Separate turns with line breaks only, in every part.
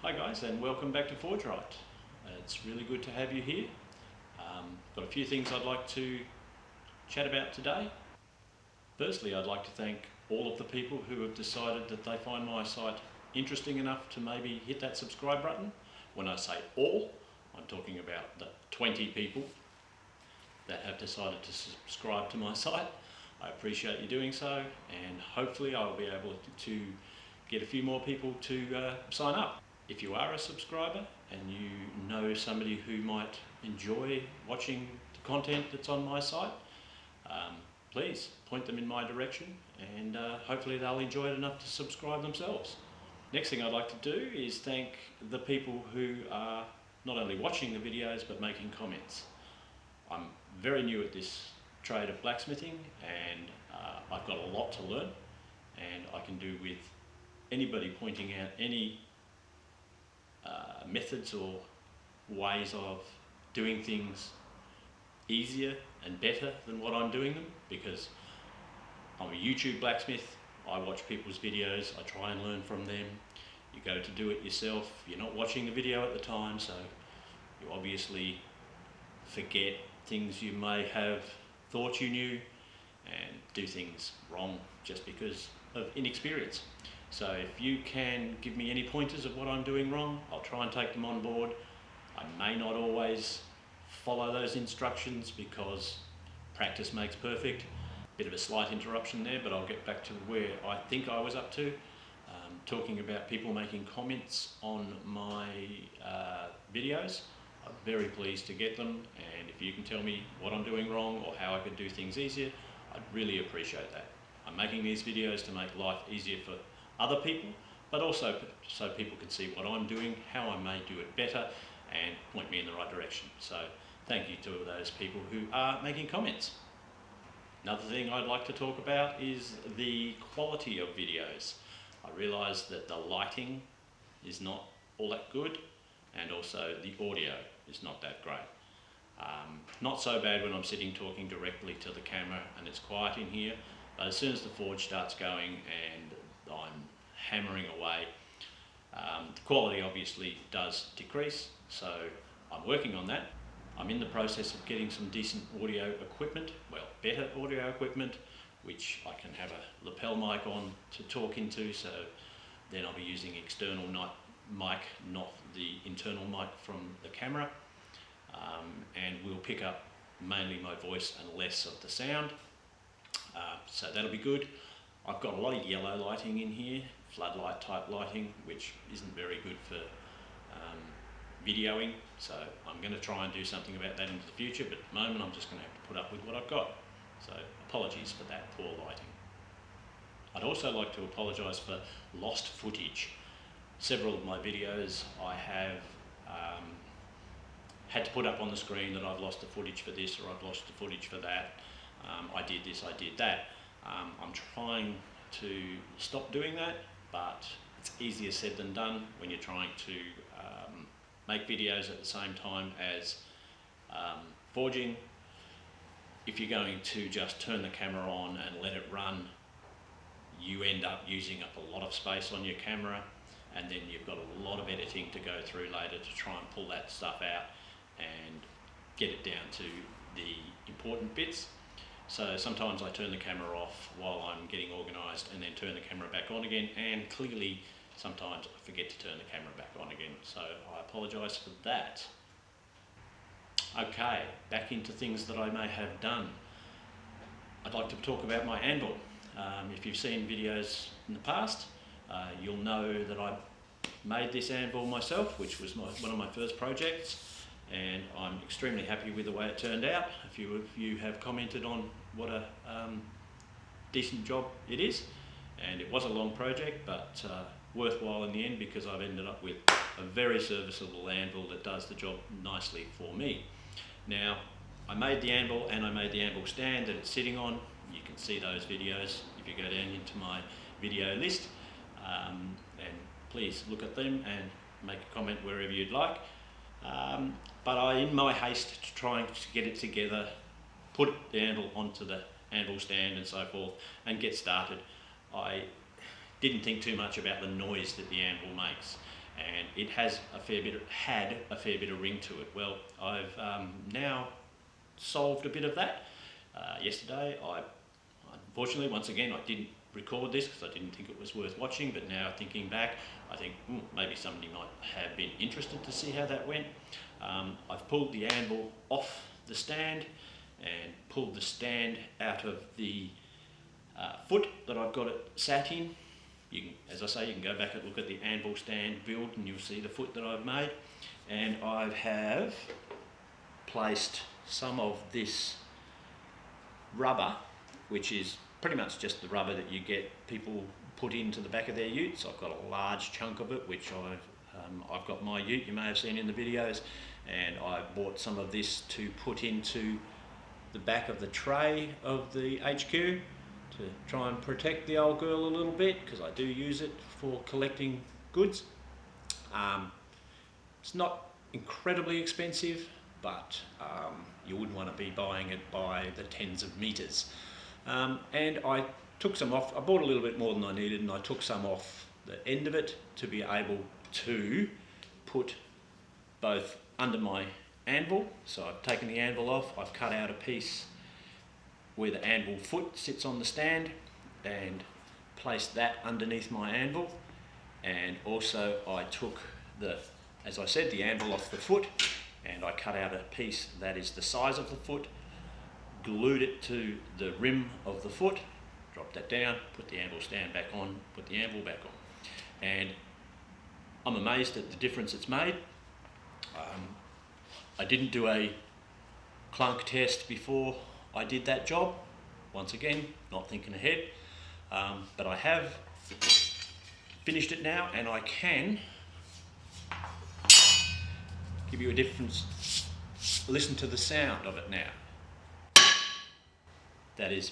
Hi guys, and welcome back to Forge Right. It's really good to have you here. Got a few things I'd like to chat about today. Firstly, I'd like to thank all of the people who have decided that they find my site interesting enough to maybe hit that subscribe button. When I say all, I'm talking about the 20 people that have decided to subscribe to my site. I appreciate you doing so, and hopefully I'll be able to get a few more people to sign up. If you are a subscriber and you know somebody who might enjoy watching the content that's on my site, please point them in my direction, and hopefully they'll enjoy it enough to subscribe themselves. Next thing I'd like to do is thank the people who are not only watching the videos but making comments. I'm very new at this trade of blacksmithing, and I've got a lot to learn, and I can do with anybody pointing out any methods or ways of doing things easier and better than what I'm doing them, because I'm a YouTube blacksmith. I watch people's videos, I try and learn from them. You go to do it yourself, you're not watching the video at the time, so you obviously forget things you may have thought you knew and do things wrong just because of inexperience. So if you can give me any pointers of what I'm doing wrong, I'll try and take them on board. I may not always follow those instructions because practice makes perfect. Bit of a slight interruption there, but I'll get back to where I think I was up to. Talking about people making comments on my videos. I'm very pleased to get them, and if you can tell me what I'm doing wrong or how I could do things easier, I'd really appreciate that. I'm making these videos to make life easier for other people, but also so people can see what I'm doing, how I may do it better, and point me in the right direction. So thank you to those people who are making comments. Another thing I'd like to talk about is the quality of videos. I realise that the lighting is not all that good, and also the audio is not that great. Not so bad when I'm sitting talking directly to the camera and it's quiet in here, but as soon as the forge starts going and I'm hammering away, the quality obviously does decrease, so I'm working on that. I'm in the process of getting some decent audio equipment, well, better audio equipment, which I can have a lapel mic on to talk into, so then I'll be using external mic, not the internal mic from the camera, and we'll pick up mainly my voice and less of the sound, so that'll be good. I've got a lot of yellow lighting in here, floodlight type lighting, which isn't very good for videoing, so I'm going to try and do something about that into the future, but at the moment I'm just going to have to put up with what I've got. So apologies for that poor lighting. I'd also like to apologise for lost footage. Several of my videos I have had to put up on the screen that I've lost the footage for this or I've lost the footage for that. I did this, I did that. I'm trying to stop doing that, but it's easier said than done when you're trying to make videos at the same time as forging. If you're going to just turn the camera on and let it run, you end up using up a lot of space on your camera, and then you've got a lot of editing to go through later to try and pull that stuff out and get it down to the important bits. So sometimes I turn the camera off while I'm getting organised and then turn the camera back on again, and clearly sometimes I forget to turn the camera back on again, so I apologise for that. Okay, back into things that I may have done. I'd like to talk about my anvil. If you've seen videos in the past, you'll know that I made this anvil myself, which was one of my first projects, and I'm extremely happy with the way it turned out. A few of you have commented on what a decent job it is, and it was a long project, but worthwhile in the end, because I've ended up with a very serviceable anvil that does the job nicely for me. Now, I made the anvil and I made the anvil stand that it's sitting on. You can see those videos if you go down into my video list, and please look at them and make a comment wherever you'd like. But in my haste to trying to get it together, put the anvil onto the anvil stand and so forth and get started, I didn't think too much about the noise that the anvil makes, and it has had a fair bit of ring to it. Well, I've now solved a bit of that. Yesterday, unfortunately, once again, I didn't record this because I didn't think it was worth watching, but now thinking back, I think maybe somebody might have been interested to see how that went. I've pulled the anvil off the stand and pulled the stand out of the foot that I've got it sat in. You can, as I say, you can go back and look at the anvil stand build and you'll see the foot that I've made. And I have placed some of this rubber, which is pretty much just the rubber that you get people put into the back of their utes. I've got a large chunk of it, which I've got my ute, you may have seen in the videos, and I bought some of this to put into the back of the tray of the HQ to try and protect the old girl a little bit, because I do use it for collecting goods. It's not incredibly expensive, but you wouldn't want to be buying it by the tens of meters. And I took some off. I bought a little bit more than I needed, and I took some off the end of it to be able to put both under my anvil. So I've taken the anvil off, I've cut out a piece where the anvil foot sits on the stand and placed that underneath my anvil. And also I took as I said, the anvil off the foot, and I cut out a piece that is the size of the foot, glued it to the rim of the foot, dropped that down, put the anvil stand back on, put the anvil back on. And I'm amazed at the difference it's made. I didn't do a clunk test before I did that job. Once again, not thinking ahead, but I have finished it now, and I can give you a difference. Listen to the sound of it now. That is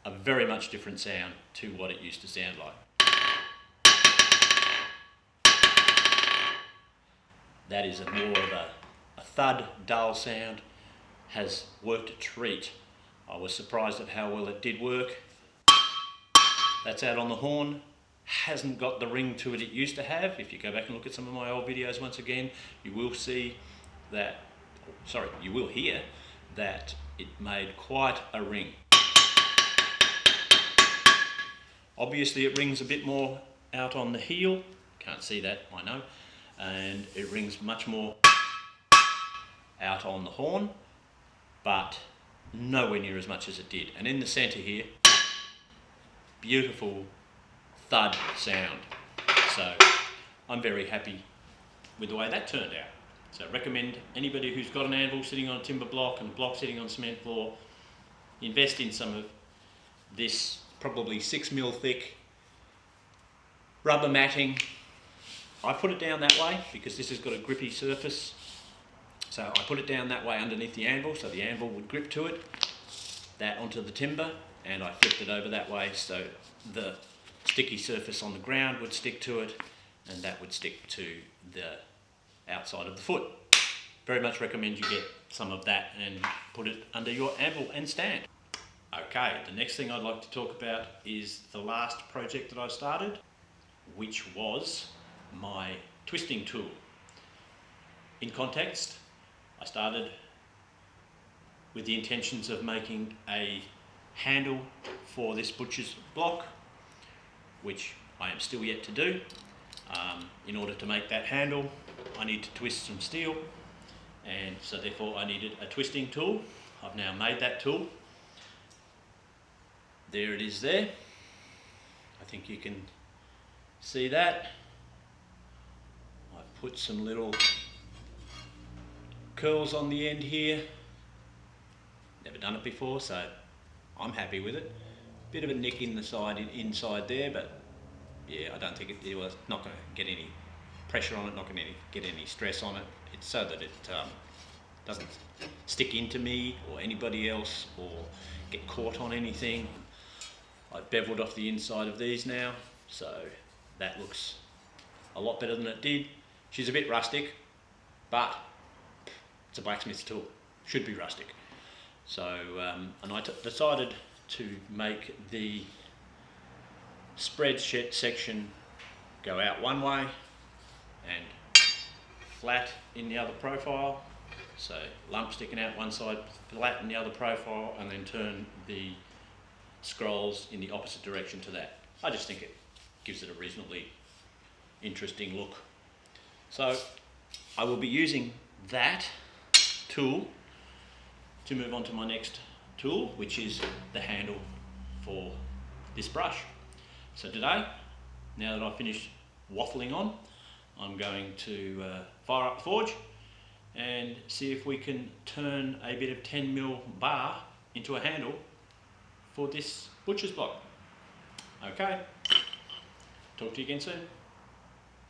a very much different sound to what it used to sound like. That is more of a thud, dull sound. Has worked a treat. I was surprised at how well it did work. That's out on the horn. Hasn't got the ring to it used to have. If you go back and look at some of my old videos once again, you will see that, you will hear that it made quite a ring. Obviously it rings a bit more out on the heel. Can't see that, I know. And it rings much more out on the horn, but nowhere near as much as it did. And in the center here, beautiful thud sound. So I'm very happy with the way that turned out. So I recommend anybody who's got an anvil sitting on a timber block and a block sitting on cement floor, invest in some of this probably 6mm thick rubber matting. I put it down that way because this has got a grippy surface. So I put it down that way underneath the anvil so the anvil would grip to it, that onto the timber, and I flipped it over that way so the sticky surface on the ground would stick to it, and that would stick to the outside of the foot. Very much recommend you get some of that and put it under your anvil and stand. Okay, the next thing I'd like to talk about is the last project that I started, which was my twisting tool. In context, I started with the intentions of making a handle for this butcher's block, which I am still yet to do. In order to make that handle, I need to twist some steel, and so therefore I needed a twisting tool. I've now made that tool. There it is there. I think you can see that. I've put some little curls on the end here. Never done it before, so I'm happy with it. Bit of a nick in the side, inside there, but yeah, I don't think it was not going to get any pressure on it, not going to get any stress on it. It's so that it doesn't stick into me or anybody else or get caught on anything. I've beveled off the inside of these now, so that looks a lot better than it did. She's a bit rustic, but it's a blacksmith's tool. Should be rustic. So, and I decided to make the spread section go out one way and flat in the other profile. So lump sticking out one side, flat in the other profile, and then turn the scrolls in the opposite direction to that. I just think it gives it a reasonably interesting look. So I will be using that tool to move on to my next tool, which is the handle for this brush. So today, now that I've finished waffling on, I'm going to fire up the forge and see if we can turn a bit of 10mm bar into a handle for this butcher's block. Okay, talk to you again soon.